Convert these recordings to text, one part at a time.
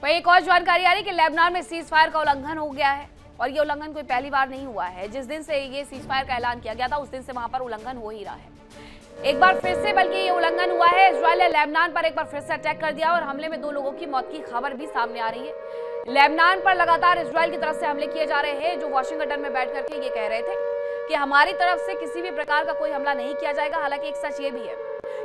वही एक और जानकारी आ रही कि लेबनान में सीज फायर का उल्लंघन हो गया है और ये उल्लंघन कोई पहली बार नहीं हुआ है। जिस दिन से ये सीज फायर का ऐलान किया गया था उस दिन से वहां पर उल्लंघन हो ही रहा है। एक बार फिर से बल्कि ये उल्लंघन हुआ है। इजरायल ने लेबनान पर एक बार फिर से अटैक कर दिया और हमले में 2 लोगों की मौत की खबर भी सामने आ रही है। लेबनान पर लगातार इजरायल की तरफ से हमले किए जा रहे हैं। जो वाशिंगटन में बैठ करके ये कह रहे थे कि हमारी तरफ से किसी भी प्रकार का कोई हमला नहीं किया जाएगा। हालांकि एक सच ये भी है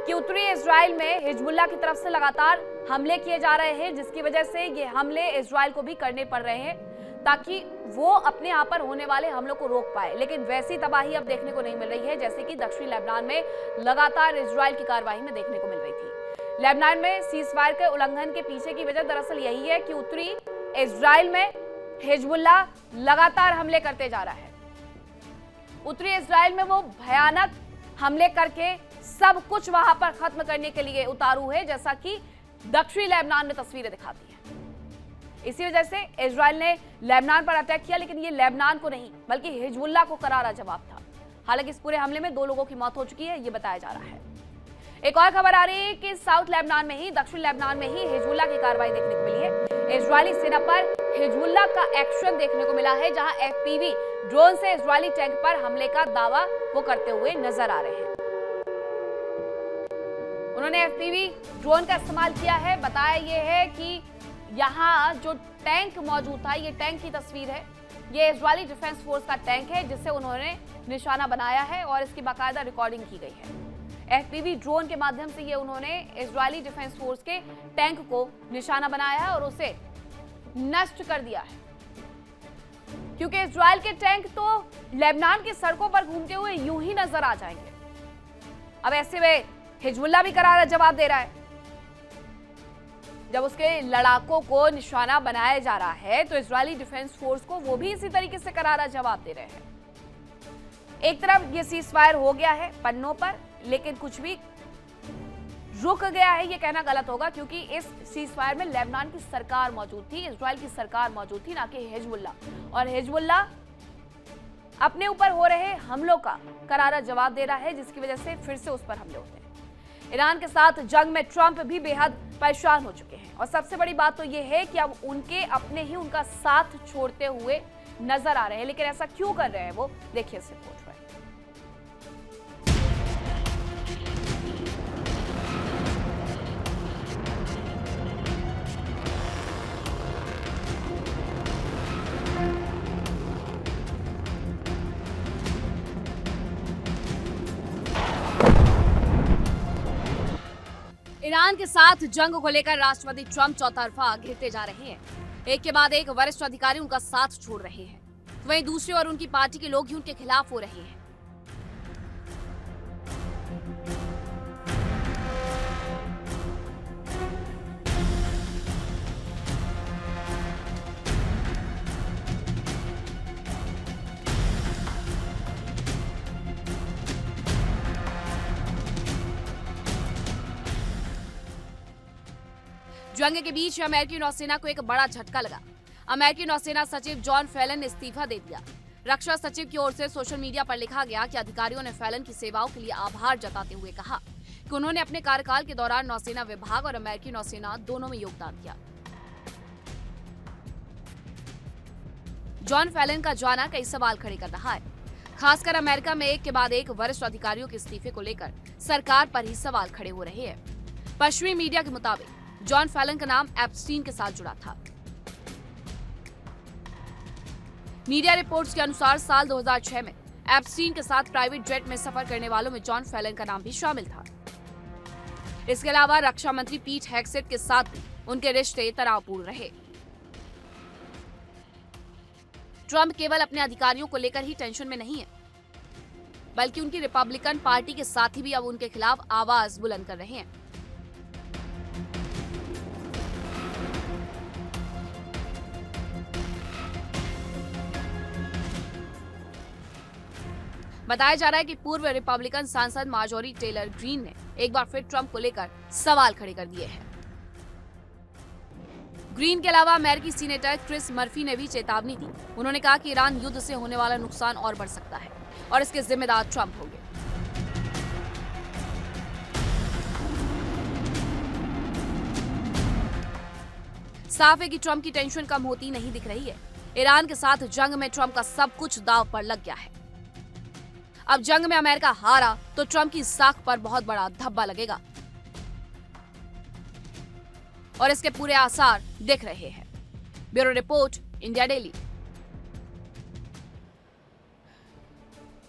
कि उत्तरी इजराइल में हिजबुल्लाह की तरफ से लगातार हमले किए जा रहे हैं, जिसकी वजह से ये हमले इजराइल को भी करने पड़ रहे हैं ताकि वो अपने यहाँ पर होने वाले हमलों को रोक पाए। लेकिन वैसी तबाही अब देखने को नहीं मिल रही है जैसे कि दक्षिणी लेबनान में लगातार इजराइल की कार्रवाई में देखने को मिल रही थी। लेबनान में सीज फायर के उल्लंघन के पीछे की वजह दरअसल यही है कि उत्तरी इजराइल में हिजबुल्लाह लगातार हमले करते जा रहा है। उत्तरी इजराइल में वो भयानक हमले करके सब कुछ वहां पर खत्म करने के लिए उतारू है, जैसा कि दक्षिणी लेबनान में तस्वीरें दिखाती हैं। इसी वजह से इजराइल ने लेबनान पर अटैक किया, लेकिन ये लेबनान को नहीं बल्कि हिजबुल्लाह को करारा जवाब था। हालांकि इस पूरे हमले में 2 लोगों की मौत हो चुकी है, ये बताया जा रहा है। एक और खबर आ रही है कि साउथ लेबनान में ही, दक्षिण लेबनान में ही हिजबुल्लाह की कार्रवाई देखने को मिली है। इजरायली सेना पर हिजबुल्लाह का एक्शन देखने को मिला है, जहां एफपीवी ड्रोन से इजरायली टैंक पर हमले का दावा वो करते हुए नजर आ रहे हैं। उन्होंने एफपीवी ड्रोन का इस्तेमाल किया है। बताया यह है कि यहाँ जो टैंक मौजूद था, ये टैंक की तस्वीर है। ये इजरायली डिफेंस फोर्स का टैंक है जिसे उन्होंने निशाना बनाया है और इसकी बाकायदा रिकॉर्डिंग की गई है। एफपीवी ड्रोन के माध्यम से ये उन्होंने इजरायली डिफेंस फोर्स के टैंक को निशाना बनाया है और उसे नष्ट कर दिया है, क्योंकि इजरायल के टैंक तो लेबनान की सड़कों पर घूमते हुए यूं ही नजर आ जाएंगे। अब ऐसे में हिजबुल्लाह भी करारा जवाब दे रहा है। जब उसके लड़ाकों को निशाना बनाया जा रहा है तो इजरायली डिफेंस फोर्स को वो भी इसी तरीके से करारा जवाब दे रहे हैं। एक तरफ ये सीज फायर हो गया है पन्नों पर, लेकिन कुछ भी रुक गया है ये कहना गलत होगा, क्योंकि इस सीज फायर में लेबनान की सरकार मौजूद थी, इजरायल की सरकार मौजूद थी, ना कि हिजबुल्लाह। और हिजबुल्लाह अपने ऊपर हो रहे हमलों का करारा जवाब दे रहा है, जिसकी वजह से फिर से उस पर हमले होते हैं। ईरान के साथ जंग में ट्रंप भी बेहद परेशान हो चुके हैं और सबसे बड़ी बात तो यह है कि अब उनके अपने ही उनका साथ छोड़ते हुए नजर आ रहे हैं। लेकिन ऐसा क्यों कर रहे हैं वो, देखिए इस रिपोर्ट में। ईरान के साथ जंग को लेकर राष्ट्रपति ट्रंप चौतरफा घिरते जा रहे हैं। एक के बाद एक वरिष्ठ अधिकारी उनका साथ छोड़ रहे हैं, वहीं दूसरी ओर उनकी पार्टी के लोग ही उनके खिलाफ हो रहे हैं। जंग के बीच अमेरिकी नौसेना को एक बड़ा झटका लगा। अमेरिकी नौसेना सचिव जॉन फेलन ने इस्तीफा दे दिया। रक्षा सचिव की ओर से सोशल मीडिया पर लिखा गया कि अधिकारियों ने फेलन की सेवाओं के लिए आभार जताते हुए कहा कि उन्होंने अपने कार्यकाल के दौरान नौसेना विभाग और अमेरिकी नौसेना दोनों में योगदान दिया। जॉन फेलन का जाना कई सवाल खड़े कर रहा है। खासकर अमेरिका में एक के बाद एक वरिष्ठ अधिकारियों के इस्तीफे को लेकर सरकार पर ही सवाल खड़े हो रहे हैं। पश्चिमी मीडिया के मुताबिक जॉन फेलन का नाम एप्स्टीन के साथ जुड़ा था। मीडिया रिपोर्ट्स के अनुसार साल 2006 में एप्स्टीन के साथ प्राइवेट जेट में सफर करने वालों में जॉन फेलन का नाम भी शामिल था। इसके अलावा रक्षा मंत्री पीट हेग्सेट के साथ भी उनके रिश्ते तनावपूर्ण रहे। ट्रंप केवल अपने अधिकारियों को लेकर ही टेंशन में नहीं है, बल्कि उनकी रिपब्लिकन पार्टी के साथी भी अब उनके खिलाफ आवाज बुलंद कर रहे हैं। बताया जा रहा है कि पूर्व रिपब्लिकन सांसद मार्जोरी टेलर ग्रीन ने एक बार फिर ट्रंप को लेकर सवाल खड़े कर दिए हैं। ग्रीन के अलावा अमेरिकी सीनेटर क्रिस मर्फी ने भी चेतावनी दी। उन्होंने कहा कि ईरान युद्ध से होने वाला नुकसान और बढ़ सकता है और इसके जिम्मेदार ट्रंप होंगे। साफ है कि ट्रंप की टेंशन कम होती नहीं दिख रही है। ईरान के साथ जंग में ट्रंप का सब कुछ दांव पर लग गया है। अब जंग में अमेरिका हारा तो ट्रंप की साख पर बहुत बड़ा धब्बा लगेगा और इसके पूरे आसार दिख रहे हैं। Bureau report, India daily.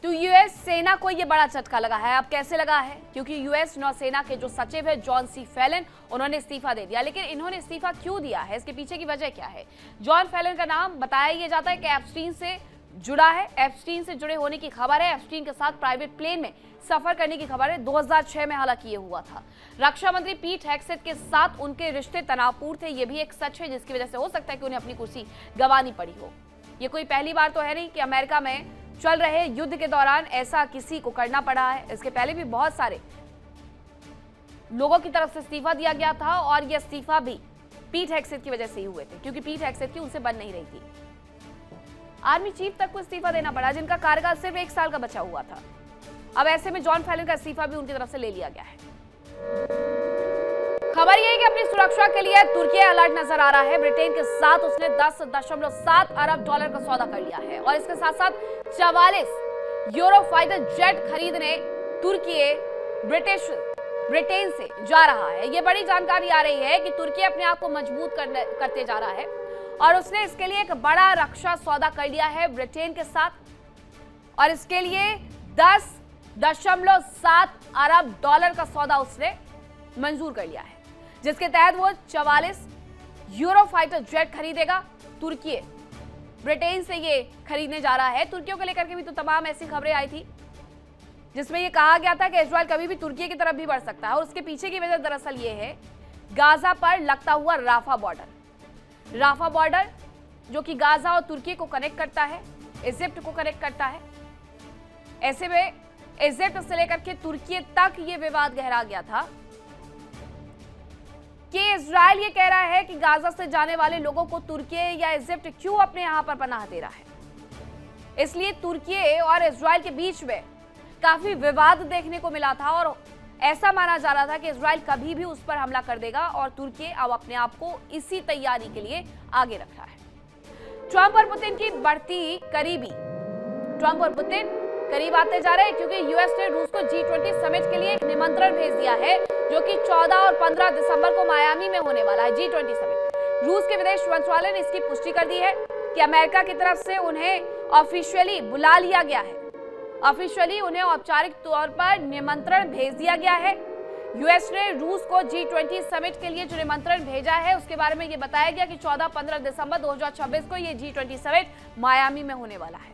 तो यूएस सेना को यह बड़ा झटका लगा है। अब कैसे लगा है? क्योंकि यूएस नौसेना के जो सचिव है जॉन सी फेलन, उन्होंने इस्तीफा दे दिया। लेकिन इन्होंने इस्तीफा क्यों दिया है, इसके पीछे की वजह क्या है? जॉन फेलन का नाम बताया यह जाता है कि एप्स्टीन से जुड़ा है। एप्स्टीन से जुड़े होने की खबर है। एप्स्टीन के साथ प्राइवेट प्लेन में सफर करने की खबर है। 2006 में हालांकि ये हुआ था। रक्षा मंत्री पीट हेग्सेथ के साथ उनके रिश्ते तनावपूर्ण थे, ये भी एक सच है, जिसकी वजह से हो सकता है कि उन्हें अपनी कुर्सी गंवानी पड़ी हो। ये कोई पहली बार तो है नहीं कि अमेरिका में चल रहे युद्ध के दौरान ऐसा किसी को करना पड़ा है। इसके पहले भी बहुत सारे लोगों की तरफ से इस्तीफा दिया गया था और यह इस्तीफा भी पीट हेग्सेथ की वजह से ही हुए थे, क्योंकि पीट हेग्सेथ की उनसे बन नहीं रही थी। आर्मी चीफ तक को इस्तीफा देना पड़ा, जिनका कार्यकाल सिर्फ 1 साल का बचा हुआ था। अब ऐसे में जॉन फेलन का इस्तीफा भी उनकी तरफ से ले लिया गया है। खबर यह है कि अपनी सुरक्षा के लिए तुर्की अलर्ट नजर आ रहा है। ब्रिटेन के साथ उसने 10.7 अरब डॉलर का सौदा कर लिया है और इसके साथ साथ 44 यूरो फाइटर जेट खरीदने तुर्की ब्रिटेन से जा रहा है। यह बड़ी जानकारी आ रही है कि तुर्की अपने आप को मजबूत करते जा रहा है और उसने इसके लिए एक बड़ा रक्षा सौदा कर लिया है ब्रिटेन के साथ, और इसके लिए 10.7 अरब डॉलर का सौदा उसने मंजूर कर लिया है, जिसके तहत वो 44 यूरो फाइटर जेट खरीदेगा। तुर्की ब्रिटेन से ये खरीदने जा रहा है। तुर्कियों को लेकर के भी तो तमाम ऐसी खबरें आई थी जिसमें ये कहा गया था कि इजराइल कभी भी तुर्की की तरफ भी बढ़ सकता है, और उसके पीछे की वजह दरअसल ये है गाजा पर लगता हुआ राफा बॉर्डर जो कि गाजा और तुर्की को कनेक्ट करता है, इजिप्ट को कनेक्ट करता है। ऐसे में इजिप्ट से लेकर के तुर्की तक ये विवाद गहरा गया था कि इजराइल ये कह रहा है कि गाजा से जाने वाले लोगों को तुर्की या इजिप्ट क्यों अपने यहां पर पनाह दे रहा है। इसलिए तुर्की और इजराइल के बीच में काफी विवाद देखने को मिला था और ऐसा माना जा रहा था कि इजराइल कभी भी उस पर हमला कर देगा, और तुर्की अब अपने आप को इसी तैयारी के लिए आगे रख रहा है। ट्रंप और पुतिन की बढ़ती करीबी। ट्रंप और पुतिन करीब आते जा रहे हैं क्योंकि यूएस ने रूस को G20 समिट के लिए एक निमंत्रण भेज दिया है, जो कि 14 और 15 दिसंबर को मायामी में होने वाला है G20 समिट। रूस के विदेश मंत्रालय ने इसकी पुष्टि कर दी है कि अमेरिका की तरफ से उन्हें ऑफिशियली बुला लिया गया है। ऑफिशियली उन्हें औपचारिक तौर पर निमंत्रण भेज दिया गया है। यूएस ने रूस को G20 समिट के लिए जो निमंत्रण भेजा है उसके बारे में ये बताया गया कि 14-15 दिसंबर 2026 को ये G20 समिट मायामी में होने वाला है।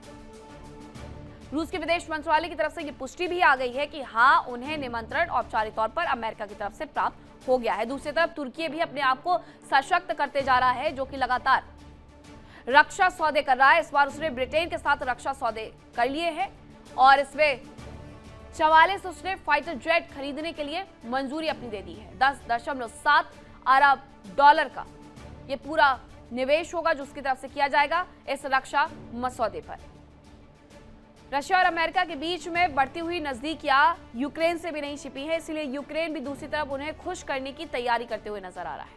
रूस के विदेश मंत्रालय की तरफ से ये पुष्टि भी आ गई है कि हाँ, उन्हें निमंत्रण औपचारिक तौर पर अमेरिका की तरफ से प्राप्त हो गया है। दूसरी तरफ तुर्की भी अपने आप को सशक्त करते जा रहा है, जो कि लगातार रक्षा सौदे कर रहा है। इस बार उसने ब्रिटेन के साथ रक्षा सौदे कर लिए हैं और इसमें 44 उसने फाइटर जेट खरीदने के लिए मंजूरी अपनी दे दी है। 10.7 अरब डॉलर का ये पूरा निवेश होगा जो उसकी तरफ से किया जाएगा इस रक्षा मसौदे पर। रशिया और अमेरिका के बीच में बढ़ती हुई नजदीकियां यूक्रेन से भी नहीं छिपी है, इसलिए यूक्रेन भी दूसरी तरफ उन्हें खुश करने की तैयारी करते हुए नजर आ रहा है।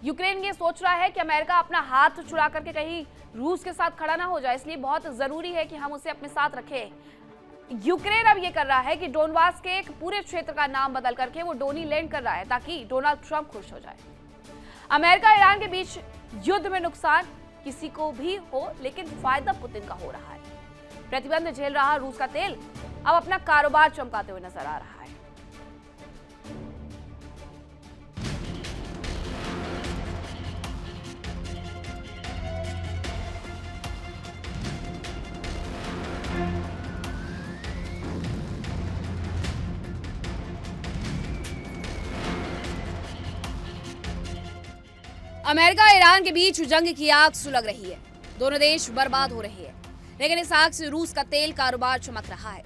यूक्रेन ये सोच रहा है कि अमेरिका अपना हाथ छुड़ा करके कहीं रूस के साथ खड़ा ना हो जाए, इसलिए बहुत जरूरी है कि हम उसे अपने साथ रखें। यूक्रेन अब ये कर रहा है कि डोनबास के एक पूरे क्षेत्र का नाम बदल करके वो डोनी लैंड कर रहा है ताकि डोनाल्ड ट्रंप खुश हो जाए। अमेरिका ईरान के बीच युद्ध में नुकसान किसी को भी हो, लेकिन फायदा पुतिन का हो रहा है। प्रतिबंध झेल रहा रूस का तेल अब अपना कारोबार चमकाते हुए नजर आ रहा है। अमेरिका ईरान के बीच जंग की आग सुलग रही है। दोनों देश बर्बाद हो रहे हैं, लेकिन इस आग से रूस का तेल कारोबार चमक रहा है।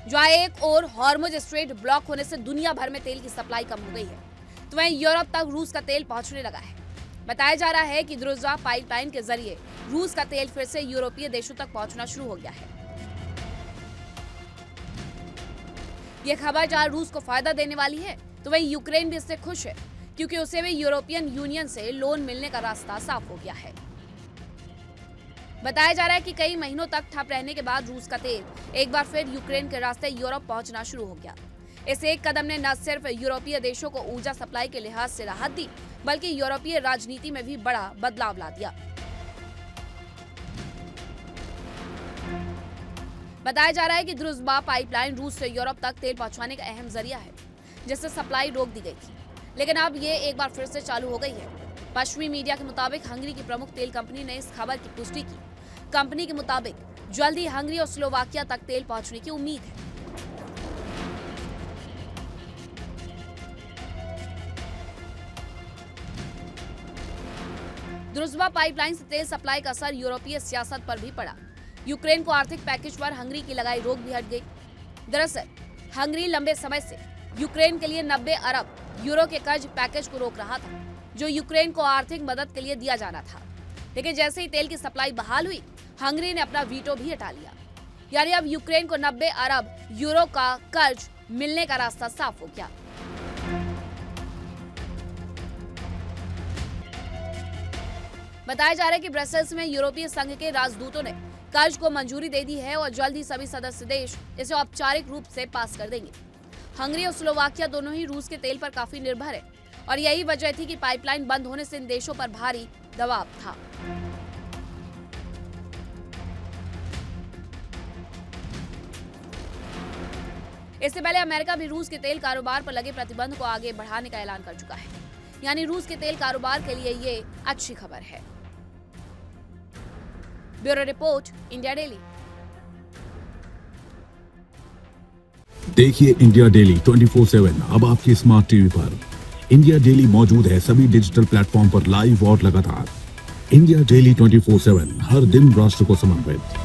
जहां एक और हॉर्मुज स्ट्रेट ब्लॉक होने से दुनिया भर में तेल की सप्लाई कम हो गई है, तो वहीं यूरोप तक रूस का तेल पहुंचने लगा है। बताया जा रहा है कि द्रुजा पाइपलाइन के जरिए रूस का तेल फिर से यूरोपीय देशों तक पहुंचना शुरू हो गया है। ये खबर जहां रूस को फायदा देने वाली है, तो वहीं यूक्रेन भी इससे खुश है, क्योंकि उसे भी यूरोपियन यूनियन से लोन मिलने का रास्ता साफ हो गया है। बताया जा रहा है कि कई महीनों तक ठप रहने के बाद रूस का तेल एक बार फिर यूक्रेन के रास्ते यूरोप पहुंचना शुरू हो गया। इस एक कदम ने न सिर्फ यूरोपीय देशों को ऊर्जा सप्लाई के लिहाज से राहत दी, बल्कि यूरोपीय राजनीति में भी बड़ा बदलाव ला दिया। बताया जा रहा है कि द्रुज़्बा पाइपलाइन रूस से यूरोप तक तेल पहुंचाने का अहम जरिया है, जिससे सप्लाई रोक दी गई थी, लेकिन अब ये एक बार फिर से चालू हो गई है। पश्चिमी मीडिया के मुताबिक हंगरी की प्रमुख तेल कंपनी ने इस खबर की पुष्टि की। कंपनी के मुताबिक जल्द ही हंगरी और स्लोवाकिया तक तेल पहुंचने की उम्मीद है। द्रुज़्बा पाइपलाइन से तेल सप्लाई का असर यूरोपीय सियासत पर भी पड़ा। यूक्रेन को आर्थिक पैकेज पर हंगरी की लगाई रोक भी हट गई। दरअसल हंगरी लंबे समय से यूक्रेन के लिए 90 अरब यूरो के कर्ज पैकेज को रोक रहा था, जो यूक्रेन को आर्थिक मदद के लिए दिया जाना था। लेकिन जैसे ही तेल की सप्लाई बहाल हुई, हंगरी ने अपना वीटो भी हटा लिया। यानी अब यूक्रेन को 90 अरब यूरो का कर्ज मिलने का रास्ता साफ हो गया। बताया जा रहा है कि ब्रसेल्स में यूरोपीय संघ के राजदूतों ने कर्ज को मंजूरी दे दी है और जल्द ही सभी सदस्य देश इसे औपचारिक रूप से पास कर देंगे। हंगरी और स्लोवाकिया दोनों ही रूस के तेल पर काफी निर्भर है और यही वजह थी कि पाइपलाइन बंद होने से इन देशों पर भारी दबाव था। इससे पहले अमेरिका भी रूस के तेल कारोबार पर लगे प्रतिबंध को आगे बढ़ाने का ऐलान कर चुका है। यानी रूस के तेल कारोबार के लिए ये अच्छी खबर है। Bureau report, India daily. देखिए इंडिया डेली 24/7 अब आपकी स्मार्ट टीवी पर। इंडिया डेली मौजूद है सभी डिजिटल प्लेटफॉर्म पर लाइव और लगातार। इंडिया डेली 24/7 हर दिन राष्ट्र को समर्पित।